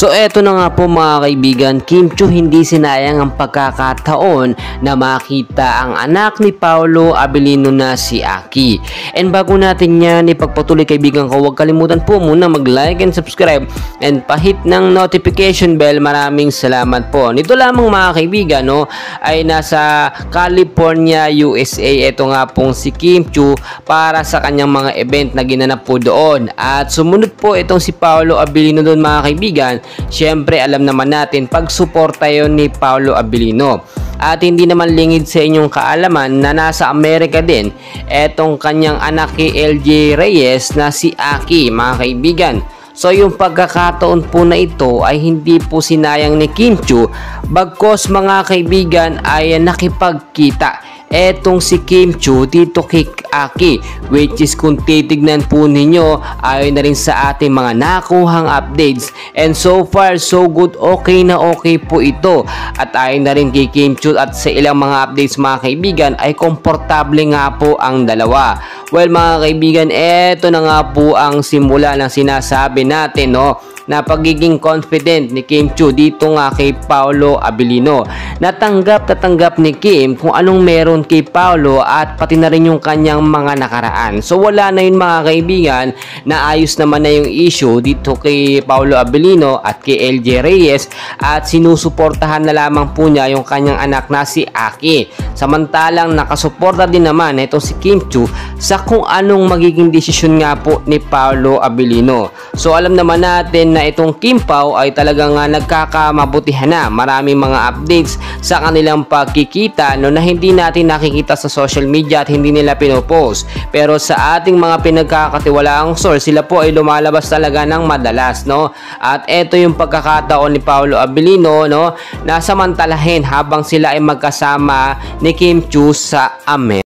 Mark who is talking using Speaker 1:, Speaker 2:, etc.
Speaker 1: So eto na nga po mga kaibigan, Kim Chiu, hindi sinayang ang pagkakataon na makita ang anak ni Paolo Abilino na si Aki. And bago natin yan ipagpatuloy kaibigan ko, huwag kalimutan po muna mag-like and subscribe and pahit ng notification bell. Maraming salamat po. Nito lamang mga kaibigan ay nasa California, USA. Ito nga pong si Kim Chiu para sa kanyang mga event na ginanap po doon. At sumunod po itong si Paolo Abilino doon mga kaibigan. Siyempre alam naman natin pagsuporta yon ni Paolo Abilino. At hindi naman lingid sa inyong kaalaman na nasa Amerika din etong kanyang anak kay LJ Reyes na si Aki mga kaibigan. So yung pagkakataon po na ito ay hindi po sinayang ni Kim Chiu, bagkos mga kaibigan ay nakipagkita etong si Kim Chiu dito kay Aki, which is kung titignan po ninyo ayon na rin sa ating mga nakuhang updates, and so far so good, okay na okay po ito. At ayon na rin kay Kim Chiu at sa ilang mga updates mga kaibigan ay komportable nga po ang dalawa. Well mga kaibigan, eto na nga po ang simula ng sinasabi natin na pagiging confident ni Kim Chiu dito nga kay Paolo Abilino. Natanggap ni Kim kung anong meron kay Paolo at pati na rin yung kanyang mga nakaraan. So wala na yun mga kaibigan, na ayos naman na yung issue dito kay Paolo Abilino at kay LJ Reyes at sinusuportahan na lamang po niya yung kanyang anak na si Aki. Samantalang nakasuporta din naman ito si Kim Chiu sa kung anong magiging desisyon nga po ni Paolo Abilino. So alam naman natin na itong Kim Pao ay talagang nagkakamabutihan na. Maraming mga updates sa kanilang pagkikita na hindi natin nakikita sa social media at hindi nila pinopost. Pero sa ating mga pinagkakatiwalaang source, sila po ay lumalabas talaga ng madalas, At ito yung pagkakataon ni Paolo Abilino, na samantalahin habang sila ay magkasama ni Kim Chiu sa Amerika.